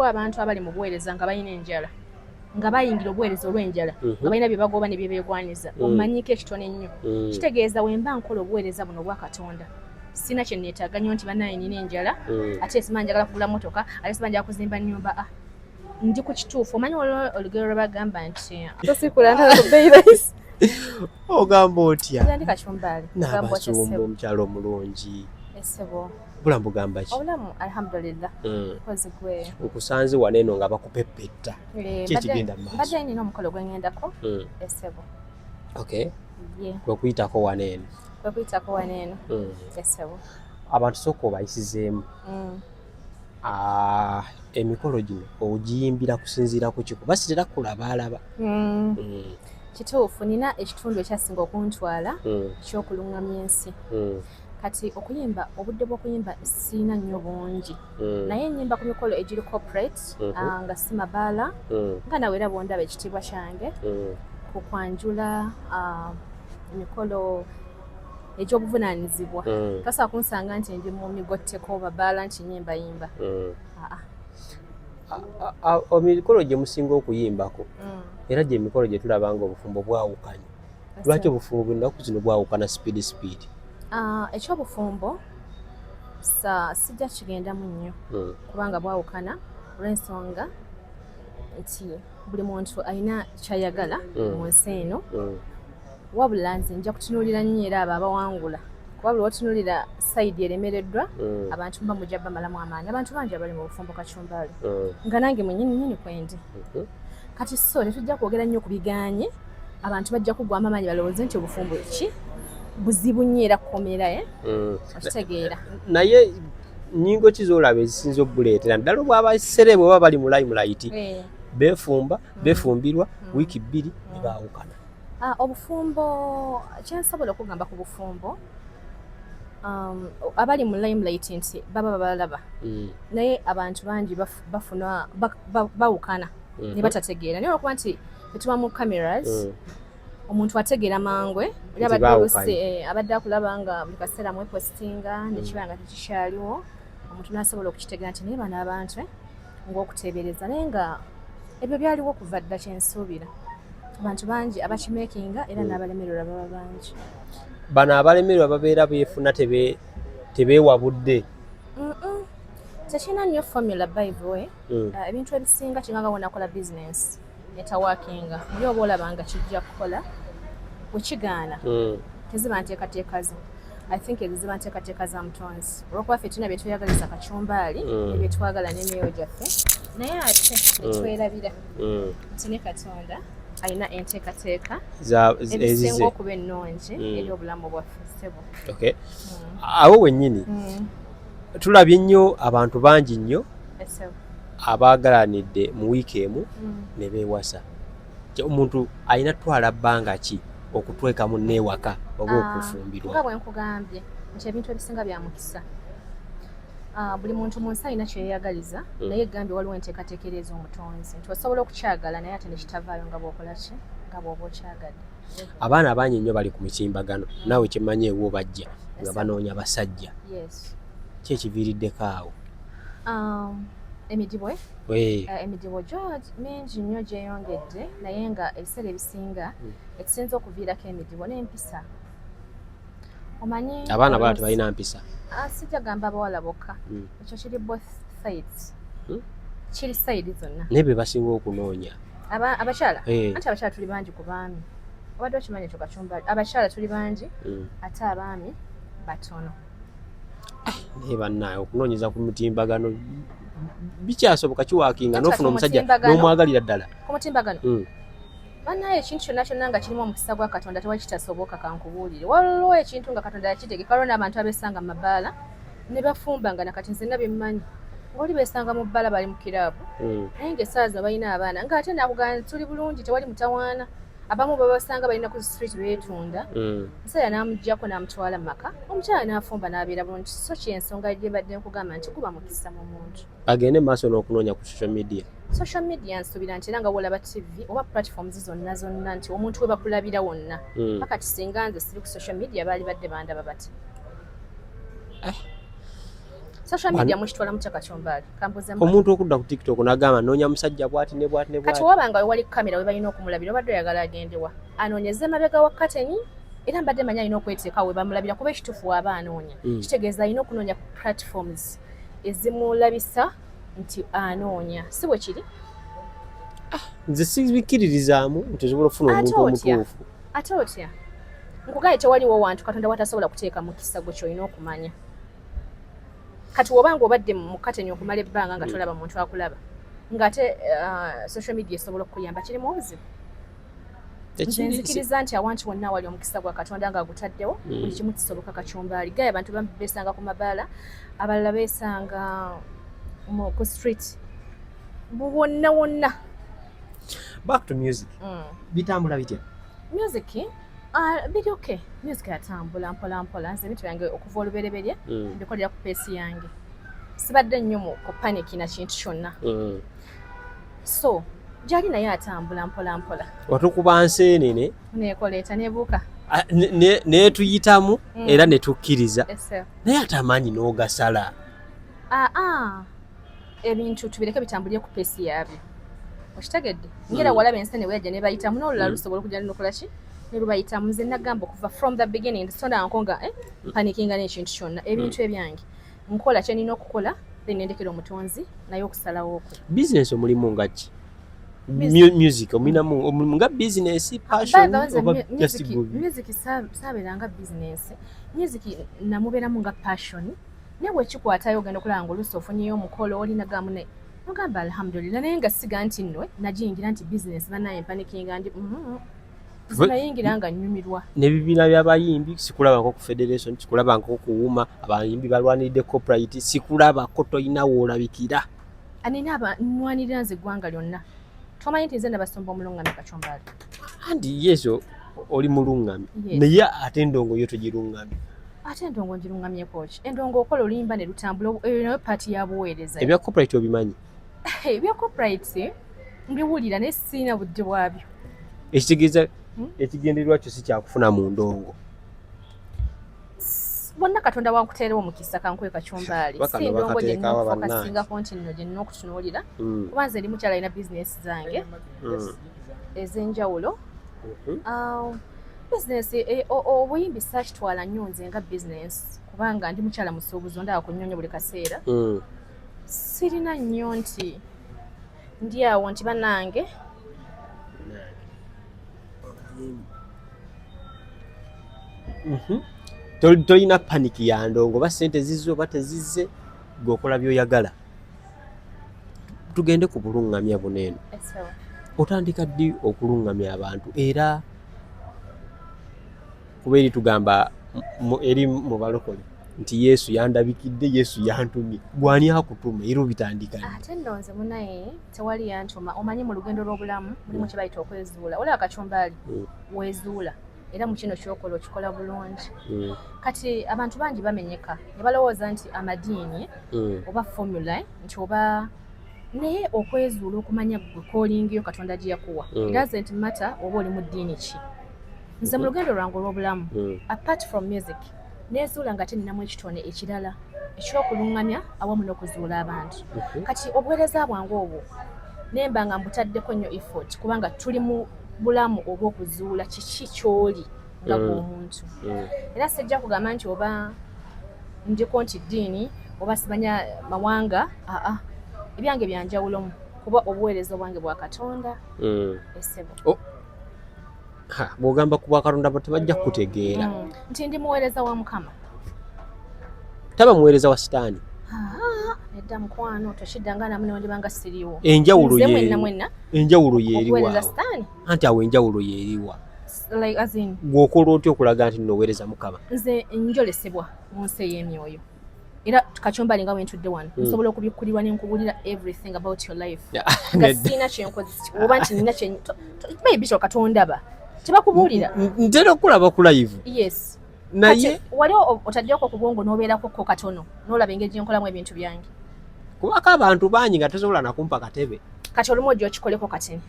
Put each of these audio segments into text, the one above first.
abantu abali mu buweereza nga balina enjala nga bayingira obuweereza olw'enjala nga balina bye bagoba ne bye beegwaniza omanyiko ekitono ennyo kitegeeza we mba nkola obuweereza buno obwa Katonda sina kye neetaaga nnyo nti bannaye nina enjala ate siba njagala kugula motoka ate siba njagala kuzimba nnyumba ndi ku kituufu omanyi olugero lwe bagamba nti ogamba otya ndi kacumbali n'abasumba omukyalo omulungi essebo obulamu bugamba ki obulamu alhamdulillah kozi gwe okusanze wano eno nga bakupepetta kyekigenda mu maaso mbadde nina omukolo gwe ŋŋendako essebo kwekuyitako wano eno essebo abantu sooka obayisizeemu emikolo gino ogiyimbira kusinziira ku kiku basitera kulaba alaba kituufu nina ekitundu ekyasinga okuntwala ekyokuluŋŋamya ensi kati okuyimba obudde bw'okuyimba siina nnyo bungi naye nnyimba ku mikolo egiri corporate nga si mabaala nga nawe era bwondaba ekitiibwa kyange ku kwanjula emikolo egy'obuvunaanyizibwa tosobola kunsanga nti ndi mu migotteko babaala nti nyimbayimba emikolo gye musinga okuyimbako era gye emikolo gye tulaba nga obufumbo bwawukanye lwaki obufumbo bw'ennaku zino bwawukana speed ekyobufumbo sijja kigendamu nnyo kubanga bwawukana olw'ensonga nti buli muntu alina kyayagala mu nsi eno wabula nze nja kutunuulira nnyo era abo abawangula kuba buli otunuulira sayidi eremereddwa abantu mba mujja bamalamu amaanyi abantu bangi abali mu bufumbo kacumbali nga nange mwennyini kwendi kati so tetujja kwogera nnyo ku biganye abantu bajja kugwamu amaanyi balowooze nti obufumbo ki buzibu nnyo era kukomera okitegeera naye nnyingo ki z'olaba ezisinza okubuleetera ddala obwabaserebe oba bali mu limelight beefumba beefumbirwa wiiki 2 ne baawukana obufumbo kyensobola okugamba ku bufumbo abali mu limelight nti baba balaba naye abantu bangi bafuna bawukana ne batategeera naye olwokuba nti tetuba mu cameras omuntu ategeera mangwe abadde akulaba nga buli kaseera mwepostinga nekiba nga tekikyaliwo omuntu nasobola okukitegeera nti naye bano abantu ng'okuteebereza naye nga ebyo byaliwo okuva dda kyensuubira abantu bangi abakimeekinga era n'abalemererwa baba bangi bano abalemererwa babeera beefuna tebeewabudde tekirina nnyo formula by the way ebintu ebisinga kinganga wonakola business etawakinga oli oba olaba nga kijja kukola wekigaana teziba nteekateeka zo I think ezo ziba nteekateeka za mutonzi olwokuba ffe tulina bye tweyagaliza kacumbali ebye twagala n'emyoyo gyaffe naye ate netwerabira nti ne Katonda alina enteekateeka ezisinga okuba ennungi eri obulamu bwaffe ssebo awo wennyini tulabye nnyo abantu bangi nnyo abaagalanidde mu wiiki emu ne beewasa omuntu alina twala bbanga ki okutwekamu n'ewaka oba okufumbirwa nga bwe nkugambye nti ebintu ebisinga bya mukisa buli muntu mu nsi alina kyeyagaliza naye egambye waliwo enteekateekera ez'omutonzi nti osobola okukyagala naye ate nekitavaayo nga bw'okola ki nga bw'oba okyagadde abaana abangi nnyo bali ku mitimbagano naawe kimanyi ewo bajja nga banoonya basajja ki ekiviiriddeko awo emidibo emidibo George mingi nnyo gyeyongedde naye nga ebiseera ebisinga ekisinza okuviirako emidibo n'empisa omanyi abaana bala tebalina mpisa sijja gamba abawala bokka ekyo kiri both sides kiri side zonna naye be basinga okunoonya abakyala anti abakyala tuli bangi ku baami obadde okimanyi ekyo kacumbali abakyala tuli bangi ate abaami batono naye bannaaye okunoonyeza ku mutimbagano bikyasoboka kiwaakinga n'ofuna omusajja n'omwagalira ddala ku mutimbagano bannaye ekintu kyonna kyonna nga kirimu omukisa gwa Katonda tewali kitasoboka kankubuulire waliwo ekintu nga Katonda yakitegeka waliwo n'abantu abeesanga mu mabaala ne bafumba nga nakati nzenna bemmanyi ng'oli beesanga mu bbaala bali mu kiraabu naye ng'essaawa zino balina abaana ng'ate nakugamba tuli bulungi tewali mutawaana abamu babasanga balina ku street beetunda musajja n'amuggyako n'amutwala mu maka omukyala n'afumba n'abeera bulungi so kyensonga gye badde nkugamba nti guba mukisa mu muntu agende maaso n'okunoonya ku social media nsuubira nti era nga wolaba TV oba platforms zonna nti omuntu we bakulabira wonna pakati singa nze siri ku social media baali badde bandaba bati social media mushitwala mu Kachombali kampoze omuntu okudda ku TikTok n'agamba noonya musajja bwati ne bwati ne bwati kati wabanga wali kamera we balina okumulabira obadde oyagala agendewa anoonyeze mabega wa kateni era mbadde manya alina okweteeka we bamulabira kuba ekituufu waba anoonya kitegeeza alina okunoonya platforms ezimulabisa nti anoonya si bwe kiri nze sibikiririzaamu nti osobola okufuna omuntu omutuufu ate otya nkugaye tewaliwo wantu Katonda watasobola kuteeka mu kisago ky'olina okumanya kati wobanga obadde mu kateni okumala ebbanga nga tolaba muntu akulaba ng'ate social media esobola okukuyamba kirimu obuzibu nze nzikiriza nti awantu wonna wali omukisa gwa Katonda nga agutaddewo buli kimu kisoboka Kachombali gaye abantu bambi beesanga ku mabaala abalala beesanga ku street wonna wonna. Back to music. Bitambula bitya? Music biri okay. Music yatambula mpola mpola nze bintu byange okuva olubereberye mbikolera ku peesi yange sibadde nnyo ku panic na kintu kyonna so gyali naye atambula mpola mpola watukuba nseenene nekoleeta nebuuka netuyitamu era netukkiriza naye ate amaanyi n'ogasala ebintu tubireke bitambulire ku peesi yaabyo okitegedde ngera walaba ensene weyajja ne bayitamu n'olulala lusobola okujja n'okola ki ne lubayitamu nze nagamba okuva from the beginning sondanko nga panikinga n'ekintu kyonna ebintu ebyange nkola kye nina okukola then nendekera omutonzi naye okusalawo okwo business omulimu nga ki music omulimu nga business passion oba just good music sabeeranga business music namubeeramu nga passion naye bwekikwatayo ogenda okulaba nga oluusi ofunyeyo omukolo olinagamu ne nogamba alhamdulillah naye nga siga nti nno nagiyingira nti business banaye mpanikinga ndi zinayingira nga nnyumirwa n'ebibiina by'abayimbi sikulabako ku federation sikulabako kuwuma abayimbi balwaniridde corporate sikulabako toyina woolabikira anina abanwanirira nze eggwanga lyonna tomanyi nti nze nabasumba omulungamye Kachombali andi yeso oli mulungamye naye ate endongo yo togirungamye ate endongo njirungamyeko ki endongo okola oluyimba ne lutambula eyo nayo paati ya buweereza ebya corporate obimanyi ebya corporate mbiwulira naye sirina budde bwabyo ekitegeeza ekigendererwa kyo si kyakufuna mu ndongo bonna Katonda wankuteerewo omukisa kankwe Kachombali si ndongo gye nnokufokasingako nti nno gye nnina okutunuulira kuba nze ndi mukyala alina bizinesi zange ez'enjawulo bizinesi obuyimbi saakitwala nnyo nze nga bizinesi kubanga ndi mukyala musuubuzi ondaba ku nnyonyo buli kaseera sirina nnyo nti ndi awo nti bannange tolina paniki ya ndongo ba sente zizze oba tezizze gweokola byoyagala tugende ku bulungamya buneeno otandika ddi okulungamya abantu era kuba eri tugamba eri mu balokole nti Yesu yandabikidde Yesu yantumye gwani akutuma era obitandika ate ndonze munaye tewali yantuma omanyi mu lugendo lw'obulamu mulimu kye bayita okwezuula olaba Kachombali wezuula era mu kino kyokola okikola bulungi kati abantu bangi bamenyeka ne balowooza nti amadiini oba formula nti oba naye okwezuula okumanya gwe koolingiyo Katonda gye yakuwa doesn't matter oba oli mu ddiini ki nze mu lugendo lwange olw'obulamu apart from music nezuula nga teninamu ekitone ekirala ekyokulungamya awamu n'okuzuula abantu kati obuweereza bwange obwo nemba nga mbutaddeko nnyo effort kubanga tuli mu bulamu obw'okuzuula kiki ky'oli nga bw'omuntu era sijja kugamba nti oba ndiko nti ddiini oba simanya mawanga ebyange byanjawulomu kuba obuweereza bwange bwa Katonda esebo bw'ogamba ku bwa Katonda tebajja kukutegeera nti ndi muweereza wa Mukama taba muweereza wa sitaani edda mukwano tokiddanga namu nondibanga siriwo enjawulo yeeriwa anti awo enjawulo yeeriwa like as in gwokola otya okulaga nti noweereza Mukama nze njolesebwa mu nsi ey'emyoyo era Kachombali nga wentudde wano nsobola okubikkulirwa n'enkubulira everything about your life nga sina kyenkozi oba nti nina maybe Katondaba tebakubuulira ntera okulaba ku live yes naye wali otaddeko ku bwongo n'obeerako ko katono n'olaba engeri gye nkolamu ebintu byange kubako abantu bangi nga tosobola nakumpa katebe kati olumu ojja okikoleko katini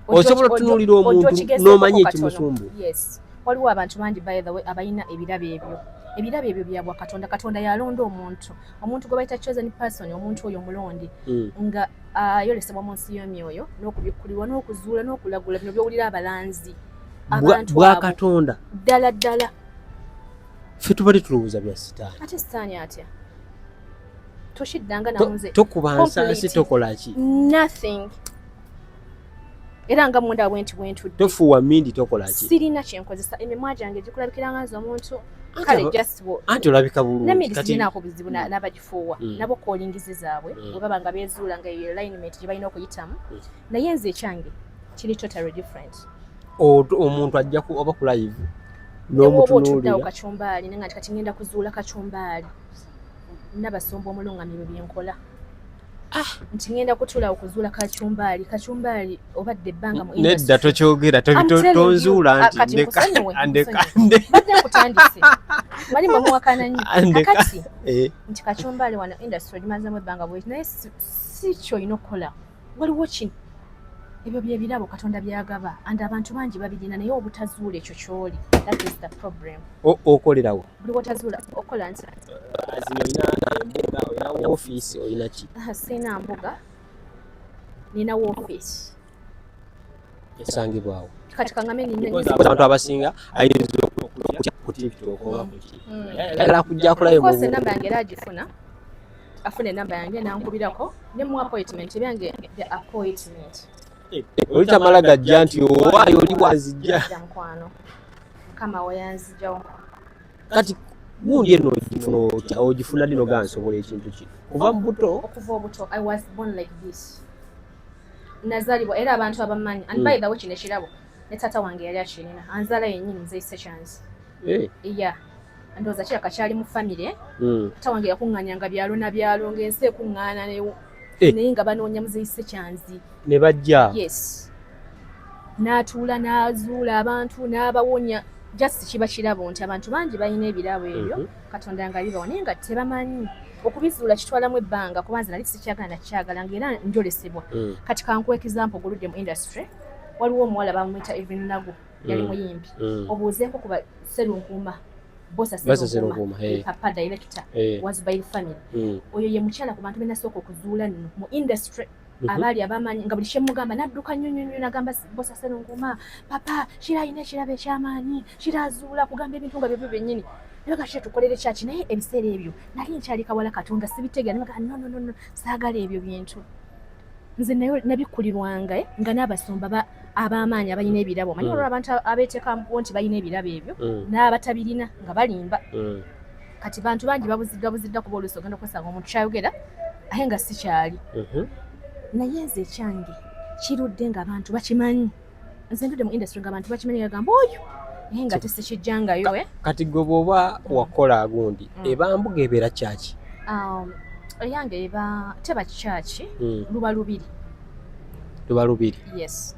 osobola otunuulira omuntu n'omanya ekimusumbu yes waliwo abantu bangi by the way abalina ebirabo ebyo ebirabo ebyo byabwa katonda yalonda omuntu gwe bayita chosen person, omuntu oyo omulondi nga ayolesebwa mu nsi y'emyoyo n'okubikkulirwa n'okuzuula n'okulagula bino byowulira abalanzi abantu bwa katonda ddala ffe tubali tulowooza bya sitaani ate sitaani atya toshiddanga namuze tokuba nsansi tokola ki nothing era nga munda bwentudde tofuuwa mindi tokola ki sirina kyenkozesa emimwa gyange gikulabikira nga omuntu kale just anti olabika bulungi kati nako bizibu n'abagifuuwa nabo koolingizi zaabwe bwe baba nga beezuula nga eyo alignment gye balina okuyitamu naye nze ekyange kiri totally different. Omuntu ajja oba ku live n'omutunuulira kacumbaali nenga kati ngenda kuzuula kacumbaali nabasomba omulungamiro byenkola nti ngenda kutula okuzuula kacumbaali obadde ebbanga mu nedda tokyogera tonzuula nti badde nkutandise mali mwemuwakana nnyo kakati nti kacumbaali wano industry gimazeemu ebbanga bweki naye si kyolina okukola waliwo kino ebyo byebirabo katonda byagaba and abantu bangi babirina naye obutazuula ekyo kyoli that is the problem. Okolerawo buli wotazuula okola nti olina woofiisi olina ki? Sina mbuga nina woofiisi esangibwawo kati kangame abantu abasinga ayinza ku TikTok oba ku ki ayagala kujja akolayo mu enamba yange era agifuna afuna enamba yange nankubirako ne mu appointment ebyange the appointment olitamala gajja nti owaayo oli wazijja mukwano mukama wayanzijawo kati gundi eno ogifuna dino gansobola ekintu kino kuva mu buto okuva obuto I was born like this nazalibwa era abantu abamanyi and by the way kino ekirabo ne taata wange yali akirina anzala yennyini muzeyise kyanzi ndowooza kiraka kyali mu famire taata wange yakuŋŋaanyanga byalo na byalo ng'ensi ekuŋŋaana naye nga banoonya muzeyise kyanzi ne bajja yes n'atuula n'azuula abantu n'abawonya just kiba kirabo nti abantu bangi balina ebirabo ebyo katonda nga bibawa naye nga tebamanyi okubizuula kitwalamu ebbanga kubanza nali sikyagala nakyagala ngaera njolesebwa kati kankuwa example guludde mu industry waliwo omuwala bamwita Evelyn Nagu yali muyimbi obuuzeeko kuba Serunkuuma Bosa Serunkuuma papa director was by family oyo ye mukyala ku bantu benasooka okuzuula nno mu industry abaali abamanyi nga buli kyemugamba nadduka nnyonnyonnyo nagamba Bosa Serunkuuma papa kirayina ekirabo ekyamaanyi kirazuula kugamba ebintu nga byebyo byennyini nabaga kye tukolere kyaki naye ebiseera ebyo nali nkyali kawala katonda sibitegera nabaga no saagala ebyo bintu nze nayo nabikkulirwanga nga n'abasumba ab'amaanyi abalina ebirabo manyi olwo abantu abeeteeka nti balina ebirabo ebyo n'abatabirina nga balimba kati bantu bangi babuziddwa kuba oluusi ogenda okwesanga omuntu kyayogera aye nga si kyali naye nze ekyange kirudde ng'abantu bakimanyi nze ndudde mu industry ng'abantu bakimanyi gagamba oyo naye nga tesikijjangayo kati gwe bw'oba wakola gundi ebambuga ebeera kyaki eyange eba teba kyaki luba lubiri yes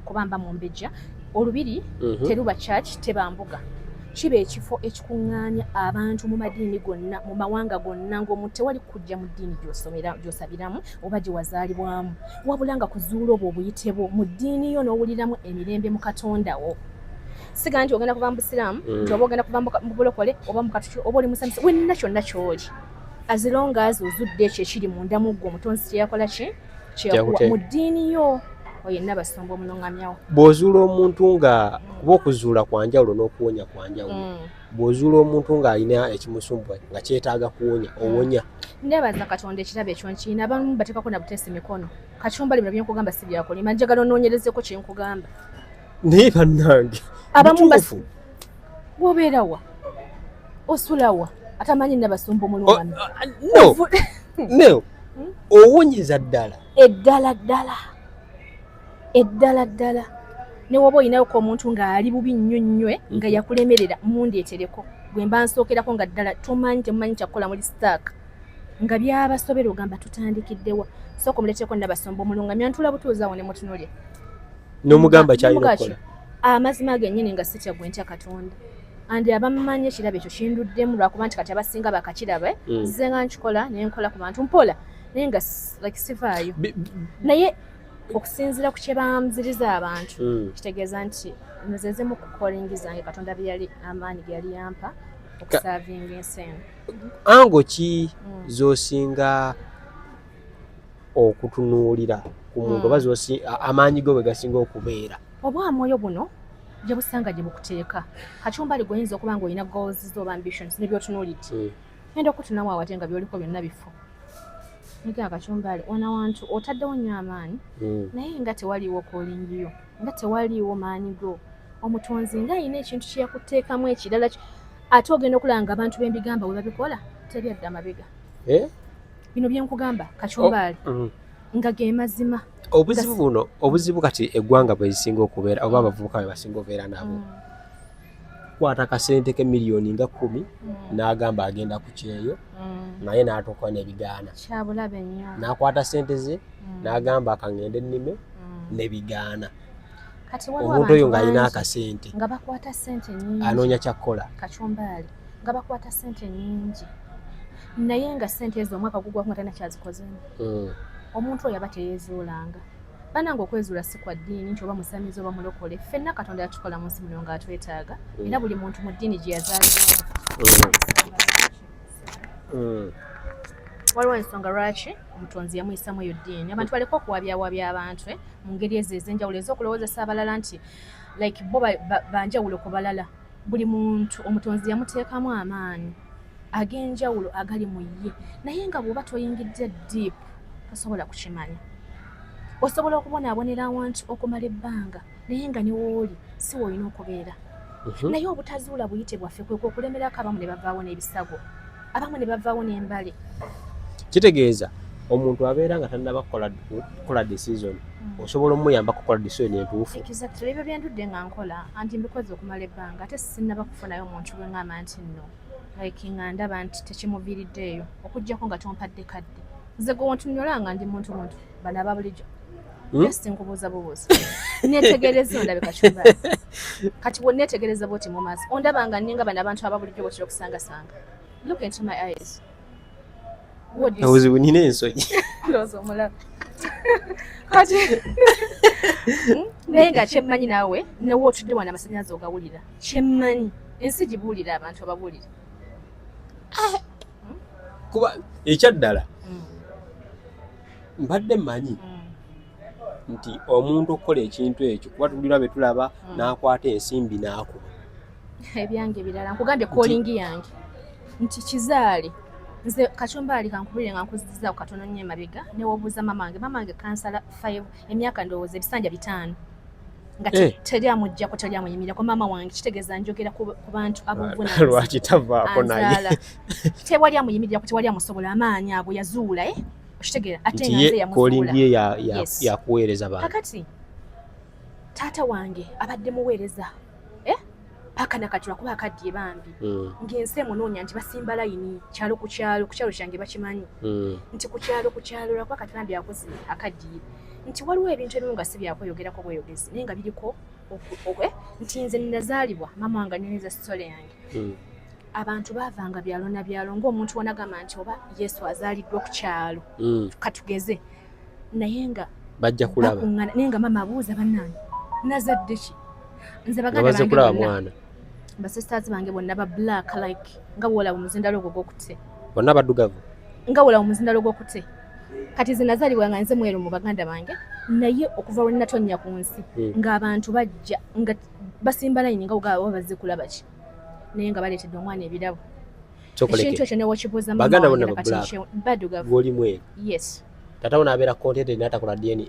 kubamba mu mbejja olubiri teruba church teba mbuga kiba ekifo ekikuŋŋaanya abantu mu madiini gonna mu mawanga gonna ng'omuntu tewali kujja mu ddiini gy'osabiramu oba gye wazaalibwamu wabula nga kuzuula obwo obuyite bwo mu ddiini yo n'owuliramu emirembe mu katonda wo siga nti ogenda kuva mu busiraamu nti oba ogenda kuva mu bulokole oba mu katuki oba oli musanyusa wenna kyonna ky'oli as long as ozudde ekyo ekiri munda mu ggwe omutonzi kyeyakola kyeyakuwa mu ddiini yo oyenna basomba omunoŋŋamyawo bw'ozuula omuntu nga kuba okuzuula kwanjawulo n'okuwonya kwanjawulo bw'ozuula omuntu ng'alina ekimusumbuwa nga kyetaaga kuwonya owonya nebaza katonda ekirabo ekyo nkiyina abamu bateekako na buteesi mikono kacumbali bino byenkugamba si byakolima njagala onoonyerezeko kyenkugamba naye bannange abamu bw'obeerawa osulawa atamanyi nabasumba omulungamiro no owonyeza ddala eddala ne woba oyinayoko omuntu ng'ali bubi nnyo nga yakulemerera mundeetereko gwe mba nsookerako nga ddala temumanyi kyakukola muri stack nga byabasobera ogamba tutandikiddewa sooka omuleeteko nabasumba omulungamiro ntula butuuzawo ne mutunulye n'omugamba kyalina okukola amazima gennyini nga sitya gwe ntya katonda andi abamumanyi ekirabo ekyo kinduddemu lwakuba nti kati abasinga bakakiraba nze nga nkikola naye nkola ku bantu mpola naye nga like sivaayo naye okusinziira ku kye bamuziriza abantu kitegeeza nti nzezemu ku calling zange katonda bye yali amaanyi ge yali yampa okusavinga ensi. Ango ki zosinga okutunuulira ku muntu oba amaanyi go bwe gasinga okubeera? Obwamwoyo buno gye busanga gye bukuteeka. Kachumbali goyinza okuba nga olina goals zo ambitions ne by'otunuulidde. Ngenda okutunamu awate nga by'oliko byonna bifo. Niga Kachumbali ona wantu otaddewo nnyo amaanyi naye nga tewaliiwo koolingiyo nga tewaliiwo maanyi go. Omutonzi ng'alina ekintu kye yakuteekamu ekirala ate ogenda okulanga abantu b'embigamba we babikola tebyadda amabega. Bino bye nkugamba Kachumbali nga ge mazima. Obuzibu buno obuzibu kati eggwanga bwe lisinga okubeera oba abavubuka bwe basinga okubeera nabo. Kwata akasente ke miliyoni nga 10 n'agamba agenda ku kyeyo naye n'atuuka n'ebigaana. Kyabulabe nnyo. N'akwata sente ze n'agamba akangende nnime n'ebigaana. Kati waliwo omuntu oyo ng'alina akasente nga bakwata sente nnyingi anoonya kyakkola. Kachumbali nga bakwata sente nnyingi naye nga sente ezo omwaka gugwa nga talina kyazikozeemu. Omuntu oyo aba teyeezuulanga. Bananga okwezuula si kwa ddiini nti oba musamizi oba mulokole. Ffenna Katonda yatukola mu nsi muno ng'atwetaaga era buli muntu mu ddiini gye yazaalibwamu. Waliwo ensonga lwaki omutonzi yamuyisamu eyo ddiini. Abantu baleka okuwabyawabya abantu mu ngeri ezo ez'enjawulo ez'okulowoozesa abalala nti like bo banjawulo ku balala. Buli muntu omutonzi yamuteekamu amaanyi ag'enjawulo agali mu ye naye nga bw'oba toyingidde deep tosobola kukimanya. Osobola okubonaabonera awantu okumala ebbanga naye nga ne wooli si woolina okubeera. Naye obutazuula buyite bwaffe kwe okulemerako abamu ne bavaawo n'ebisago abamu ne bavaawo n'embale. Kitegeeza omuntu abeera nga tannaba kukola decision osobola omuyamba kukola decision entuufu. Exactly. Ebyo bye ndudde nga nkola anti mbikoze okumala ebbanga ate sinnaba kufunayo muntu gwe ngamba nti nno like nga ndaba nti tekimuviiriddeeyo okuggyako nga tompadde kadde. Nze gwe ontunyola nga ndi muntu bano aba bulijjo. Just nkubuuza bubuuza. Neetegereza ondabe Kachumbali. Kati bw'onneetegereza bw'oti mu maaso ondaba nga nninga bano abantu aba bulijjo bw'otera okusangasanga. Look into my eyes. Obuzibu nina ensonyi. Ndowooza omulaba. Kati naye nga kyemmanyi naawe newe otudde wano amasannyalaze ogawulira. Kyemmanyi ensi gibuulira abantu ababuulira. Kuba ekyaddala mbadde mmanyi nti omuntu okukola ekintu ekyo kuba tulira be tulaba n'akwata ensimbi n'akuba. Ebyange birala nkugambye koolingi yange nti kizaale nze Kachumbali kankubulire nga nkuzizzaako katono nnyo emabega ne wobuuza mamange kansala 5 emyaka ndowooza ebisanja 5 nga teri amuggyako teri amuyimirako maama wange kitegeeza njogera ku bantu abavunaanyizibwa lwaki tavaako naye tewali amuyimirirako tewali amusobola amaanyi ago yazuula okitegeera ate nga nze yamuzuula koolingi ye yakuweereza bantu. Kakati taata wange abadde muweereza paka nakatula kuba akaddiye bambi ng'ensi emunoonya nti basimba layini kyalo ku kyalo kyange bakimanyi nti ku kyalo lwakuba kati bambi akoze akaddiye nti waliwo ebintu ebimu nga si byakweyogerako bweyogezi naye nga biriko nti nze nazaalibwa maama wange aneneza sitole yange abantu baavanga byalo na byalo ng'omuntu wanagamba nti oba Yesu azaaliddwa ku kyalo katugeze naye nga bajja kulaba naye nga maama abuuza bannange nazadde ki nze baganda bange basisters bange bonna ba black like nga bwolaba omuzindalo gw'okutte bonna baddugavu nga bwolaba omuzindalo gw'okutte kati zinazaalibwa nga nze mweru mu baganda bange naye okuva lwe nnatonnya ku nsi ng'abantu bajja nga basimba layini nga bwogaba bazze kulaba ki naye nga baleetedde omwana ebirabo ekintu ekyo ne wakibuuza baganda bonna ba baddugavu gw'oli mweru yes tata we n'abeera contented n'atakola DNA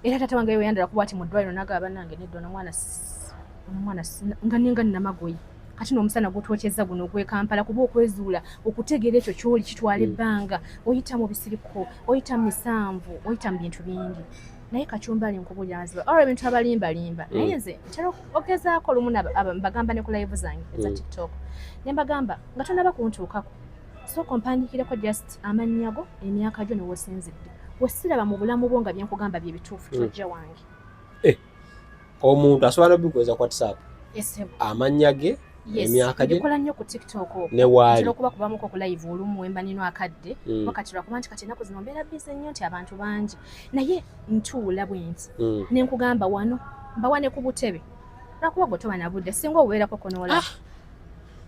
era tata wange yandala kuba ati mu ddwaliro n'agaba bannange nedda omwana nga ninga nnamagoyi kati n'omusana gw'otwokyeza guno ogw'e Kampala kuba okwezuula okutegeera ekyo ky'oli kitwala ebbanga oyita mu bisiriko oyita mu misanvu oyita mu bintu bingi naye Kachumbali nkubulira nziba olwo ebintu abalimbalimba naye nze ntera ogezaako olumu mbagamba ne ku live zange eza TikTok ne mbagamba nga tonaba kuntuukako sooka ompandikireko just amannya go emyaka gyo ne wosinzidde wesiraba mu bulamu bwo nga byenkugamba bye bituufu tojja wange omuntu asobola obikuweza ku WhatsApp amannya ge emyaka gye bikola nnyo ku TikTok ne waali ntera okuba kubamuko ku live olumu wemba nino akadde wakati lwakuba nti kati ennaku zino mbeera bize nnyo nti abantu bangi naye ntuula bwe nti ne nkugamba wano mbawane ku butebe lwakuba gwe toba na budde singa obubeerako konoolaba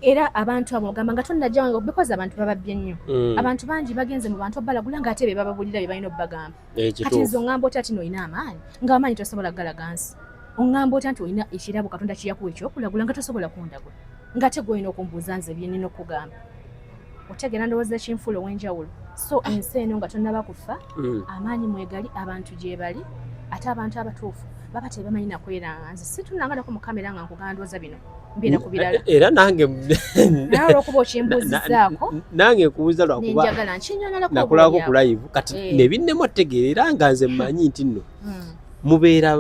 era abantu abo ogamba nga tonnajja wange because abantu bababbye nnyo abantu bangi bagenze mu bantu balagula nga ate be bababulira be balina obbagamba kati nze ongamba oti ati n'olina amaanyi ng'amaanyi tosobola galaga nsi ongamba oti anti olina ekirabo katonda kiyakuwa ekyokulagula nga tosobola kundagula ng'ate gwolina okumbuuza nze byenina okugamba otegeera ndowooza kinfuula ow'enjawulo so ensi eno nga tonnaba kufa amaanyi mwegali abantu gye bali ate abantu abatuufu baba tebamanyi nakweranga nze situnanganako mu kamera nga nkugandooza bino mbeera ku birala era nange naye olw'okuba okimbuuzizaako nange nkubuuza lwakuba nenjagala nkinyonyolako nakulako ku live kati nebinnemu otegeera nga nze mmanyi nti nno mubeera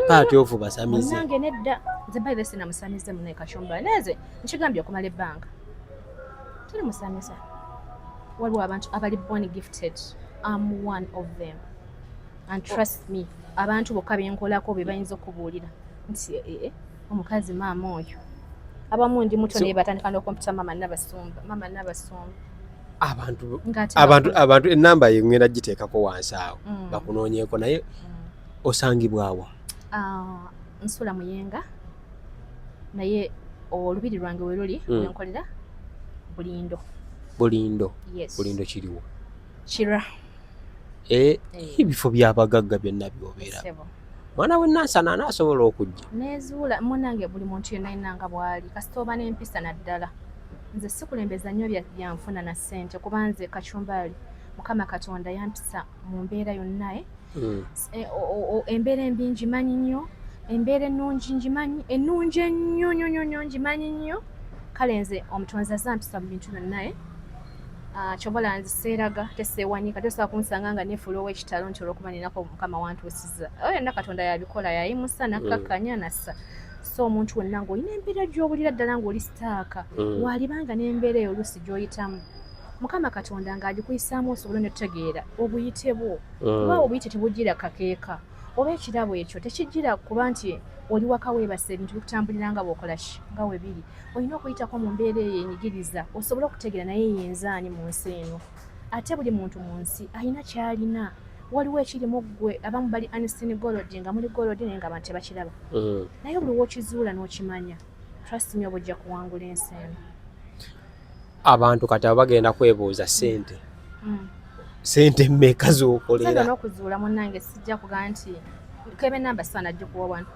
paati ofu basamize nange nedda nze baire sinamusamize mune Kacumba neze nkigambye okumala ebbanga tuli musamiza waliwo abantu abali born gifted. I'm one of them and trust me abantu bokka benkolako be bayinza okubuulira nti omukazi maama oyo abamu ndi muto naye batandika n'okumpita mama Nabasumba abantu enamba ye ngenda giteekako wansi awo bakunoonyeeko naye osangibwawa nsula Muyenga naye olubiri lwange we luli wenkolera Bulindo yes. Bulindo kiriwo Kira ebifo by'abagagga byonna byobeera mwana we Nansana anaasobola okujja nezuula munange buli muntu yenna inanga bwali kasita oba n'empisa naddala nze sikulembeza nnyo byanfuna na ssente kuba nze Kacumbali Mukama Katonda yampisa mu mbeera yonna embeera embi ngimanyi nnyo embeera ennungi ngimanyi ennungi ennyo ngimanyi nnyo kale nze omutonzi azampisa mu bintu byonna kyobola nziseeraga teseewanyika tosobola kunsanga nga nefuula ow'ekitalo nti olw'okuba ninako Mukama wantuusiza oyo yenna Katonda yaabikola yayimusa nakkakkanya nassa so omuntu wonna ng'olina embeera gy'obulira ddala ng'oli sitaaka waalibanga n'embeera eyo oluusi gy'oyitamu Mukama Katonda ng'agikuyisaamu osobole n'otegeera obuyite bwo kuba obuyite tebugira kakeeka oba ekirabo ekyo tekijjira kuba nti oli waka weebase ebintu bikutambulira nga bw'okola nga we biri olina okuyitako mu mbeera eyo enyigiriza osobole okutegeera naye yenzaani mu nsi eno ate buli muntu mu nsi alina ky'alina waliwo ekirimu ggwe abamu bali unseen gold nga muli gold naye nga abantu tebakiraba naye buli w'okizuula n'okimanya trust me oba ojja kuwangula ensi eno abantu kati bagenda kwebuuza sente mmeka z'okolera n'okuzuula munnange sijja kugaa nti kebe namba sana gikuwa wano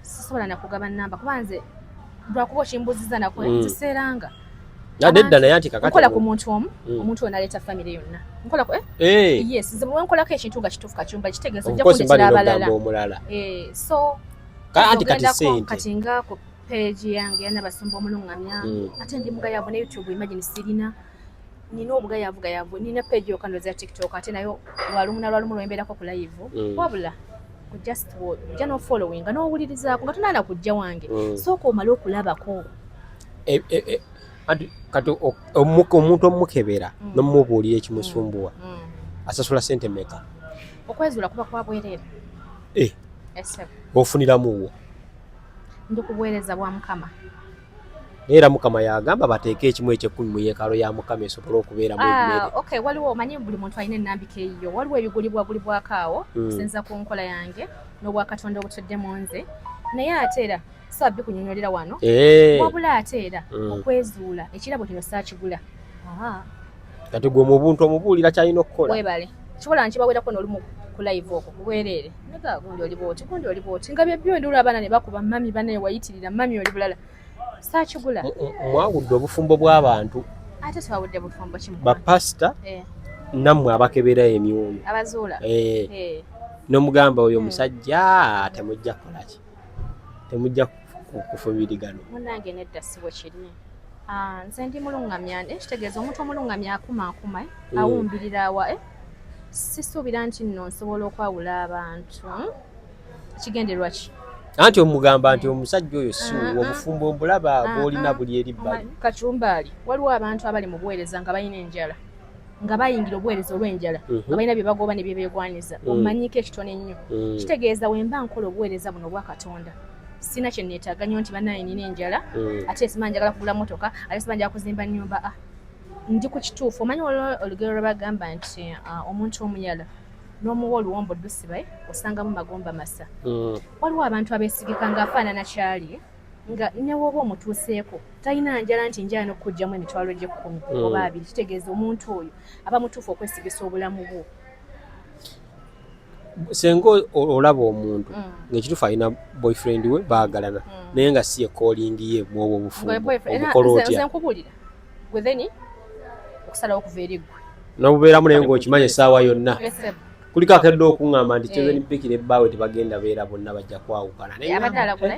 sisobola nakugaba namba kuba nze lwakuba okimbuuziza nako nziseeranga nedda naye anti kakati nkola ku muntu omu omuntu ono aleeta famire yonna nkola ku yes nze bwe nkolako ekintu nga kituufu Kacumba kitegeeza ojja kuleetera abalala so anti kati sente kati nga ku page yange ya Nabasumba omulungamya ate ndi mugayaavu ne YouTube imagine sirina nina obugayaavu nina page yokandoza ya TikTok ate nayo lwalumu lwembeerako ku live wabula just ojja n'ofollowinga n'owulirizaako nga tonaana kujja wange sooka omale okulabako kati omuntu omukebera n'omubuulira ekimusumbuwa asasula sente mmeka okwezuula kuba kwa bwereere ofuniramuwo ndi kubuweereza bwa Mukama era Mukama yagamba bateeke ekimu eky'ekkumi mu yeekalo ya Mukama esobole okubeeramu emmere okay waliwo omanyi buli muntu alina ennambika eyiyo waliwo ebigulibwagulibwako awo okusinza ku nkola yange n'obwa Katonda obutuddemu nze naye ate era saba bikunyonyolera wano wabula ate era okwezuula ekirabo kino saakigula kati gwe mu buntu omubuulira kyalina okukola webale kibola nkibawerako n'olumu ku live okwo kubwereere nega gundi oli booti nga byebyo ndi olabana ne bakuba mami bane wayitirira mami oli bulala saakigula mwawudde obufumbo bw'abantu ate twawudde bufumbo kimu bapasita nammwe abakebera emyoyo abazuula n'omugamba oyo omusajja temujja kukolaki temujja kufubirigano munnange nedda si bwe kiri nze ndi mulungamya ekitegeeza omuntu omulungamya akuma awumbirira awa sisuubira nti nno nsobola okwawula abantu kigenderwa ki anti omugamba nti omusajja oyo si obufumbo mbulaba bw'olina buli eribbali Kacumbali waliwo abantu abali mu buweereza nga balina enjala nga bayingira obuweereza olw'enjala nga balina bye bagoba ne bye beegwaniza omanyiko ekitone ennyo kitegeeza wemba nkola obuweereza buno obwa Katonda sina kye neetaaga nnyo nti bannaye nina enjala ate siba njagala kugula motoka ate siba njagala kuzimba nnyumba ndi ku kituufu omanyi olugero lwe bagamba nti omuntu omuyala n'omuwa oluwombo ddusiba osangamu magomba masa waliwo abantu abeesigika ng'afaanana kyali nga ne woba omutuuseeko talina njala nti njala n'okugyamu emitwalo gye 10 oba 2 kitegeeza omuntu oyo aba mutuufu okwesigisa obulamu bwo. Senga olaba omuntu ng'ekituufu alina boyfriend we baagalana naye nga si calling ye mwobwo obufumbo obukola otya nkubulira gwe then okusalawo okuva eri gwe n'obubeeramu naye ng'okimanya essaawa yonna kuliko akedde okuŋŋamba nti Chosen Mpiki ne bbaawe tebagenda beera bonna bajja kwawukana abadde alagula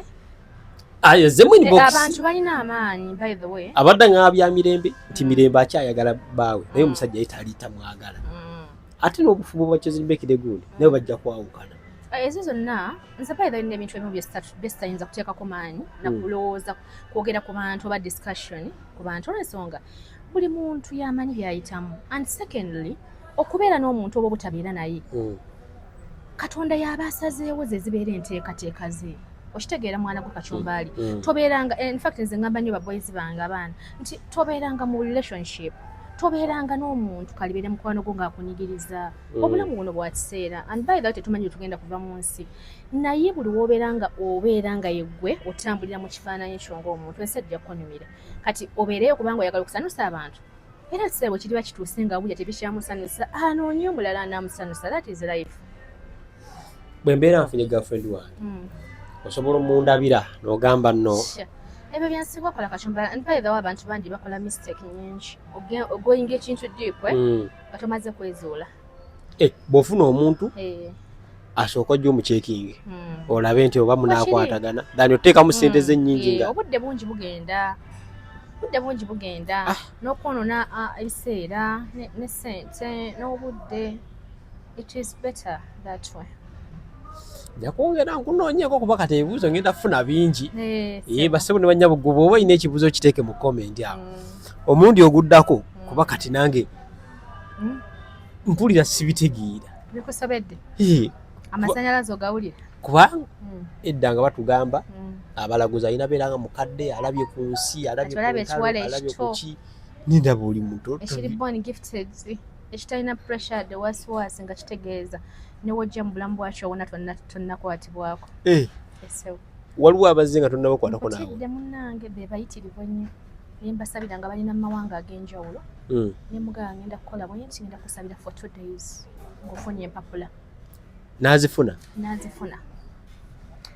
abantu balina amaanyi by the way abadde ng'abya Mirembe nti Mirembe akyayagala bbaawe naye omusajja ye tali tamwagala ate n'obufumbo bwa Chosen Mpiki gundi naye bajja kwawukana ezo zonna nze by the way n'ebintu ebimu byesitayinza kuteekako maanyi nakulowooza kwogera ku bantu oba discussion ku bantu olw'ensonga buli muntu yamanyi byayitamu and secondly okubeera n'omuntu oba obutabeera naye Katonda yaba asazeewo ze zibeera enteekateeka ze okitegeera mwana gwe Kacumbaali tobeeranga in fact nze ngamba nnyo baboyizi bange abaana nti tobeeranga mu relationship tobeeranga n'omuntu kalibeere mukwano gwo ng'akunyigiriza obulamu buno bwa kiseera and by that tetumanyi tugenda kuva mu nsi naye buli obeeranga yeggwe otambulira mu kifaananyi kyo ng'omuntu ensi ejja kukunyumira kati obeereyo kubanga oyagala okusanusa abantu era ekiseera bwe kiriba kituuse nga bulya tebikyamusanusa anoonye omulala anaamusanusa that is life. Bwe mbeera nfunye girlfriend wange osobola omundabira n'ogamba nno ebyo byansinga okola Kacumbaali and by the way abantu bangi bakola mistake nyingi ogoyinga ekintu deep nga tomaze kwezuula bw'ofuna omuntu asooka ojja omucekinge olabe nti oba munaakwatagana dani oteekamu ssente ze nnyingi nga obudde bungi bugenda n'okwonoona ebiseera ne ssente n'obudde it is better that way. Njakwongera nkunoonyeeko kuba kati ebibuuzo ngenda kufuna bingi bassebo ne bannyabugo bw'oba olina ekibuuzo kiteeke mu komenti awo omulundi oguddako kuba kati nange mpulira sibitegeera bikusobedde amasannyalaze ogawulira kubanga edda nga batugamba abalaguzi alina beeranga mukadde alabye ku nsi alabye ku ki nindaba oli muto ekiri born gifted ekitalina pressure de wasiwasi nga kitegeeza newojja mu bulamu bwakyo wona tonnakwatibwako waliwo abazze nga tonnabakwatako naawe otidde munnange be bayitirivu nnyo naye mbasabira nga balina mu mawanga ag'enjawulo ne mugaba ngenda kukola bwe nti ngenda kusabira for 2 days ng'ofunye empapula n'azifuna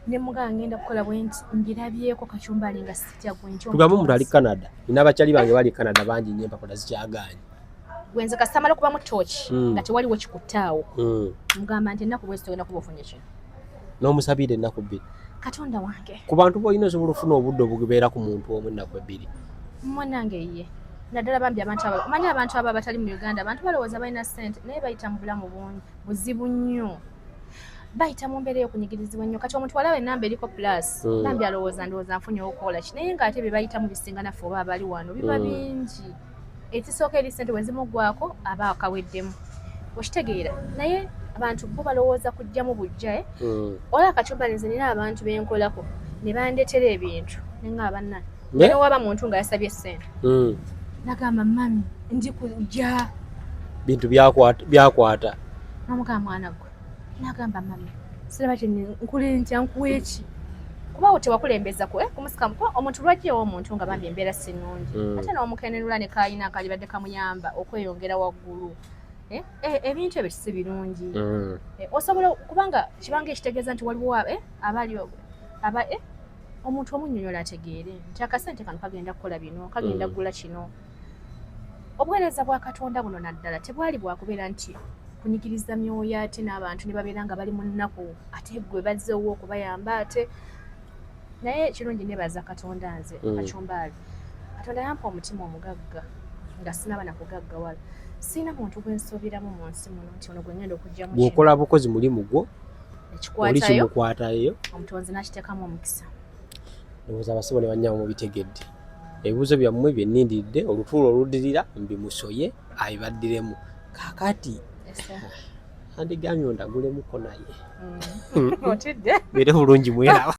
ne mugaba ngenda kukola bwe nti ngirabyeko Kacumbaali nga sitya gwenjo tugambe omuntu ali Canada nina abakyali bange bali Canada bangi nnyo empapula zikyagaanye gwenze kasamala kuba mu tooki nga tewaliwo kikuttaawo mugamba nti ennaku bwezi togenda kuba ofunye kino n'omusabire ennaku 2 Katonda wange ku bantu boolina osobola ofuna obudde obubeera ku muntu omu ennaku 2 munange ye naddala bambi abantu abo omanyi abantu abo abatali mu Uganda abantu balowooza balina ssente naye bayita mu bulamu buzibu nnyo bayita mu mbeera y'okunyigirizibwa nnyo kati omuntu walaba ennamba eriko plus bambi ndowooza nfunyewo okukola ki naye ng'ate bye bayitamu bisinga naffe oba abali wano biba bingi ekisooka eri ssente bwe zimuggwako aba akaweddemu okitegeera naye abantu bo balowooza kujjamu bujja olaba Kacumbaali nze nina abantu benkolako ne bandeetera ebintu nenga abanna naye waba muntu nga yasabye ssente nagamba mami ndi kujja bintu byakwata n'omugamba mwana gwe nagamba mami siraba kye nkule ntya nkuweeki kuba wo tewakulembeza kumusikamu kuba omuntu lwajjawo omuntu nga bambi embeera si nnungi ate n'omukenenula ne kayina kalibadde kamuyamba okweyongera waggulu ebintu ebyo si birungi osobola kubanga kibanga ekitegeeza nti waliwo abali omuntu omunnyonnyola ategeere nti akasente kano kagenda kukola bino kagenda kugula kino obuweereza bwa Katonda buno naddala tebwali bwakubeera nti kunyigiriza myoyo ate n'abantu ne babeera nga bali mu nnaku ate gwe bazzeewo okubayamba ate naye kirungi nebaza Katonda nze Kacumbaali Katonda yampa omutima omugagga nga sinaba nakugaggawala sina muntu gwensoobiramu mu nsi muno nti ono gwe ngenda okugyamu bw'okola bukozi mulimu gwo oli kimukwatayo omutonzi n'akiteekamu omukisa ndowooza abasibo ne bannyamu mubitegedde ebibuuzo byammwe bye nnindiridde olutuulo oluddirira mbimusoye abibaddiremu kaakati andigambye ondagulemu naye otidde beere bulungi mweraba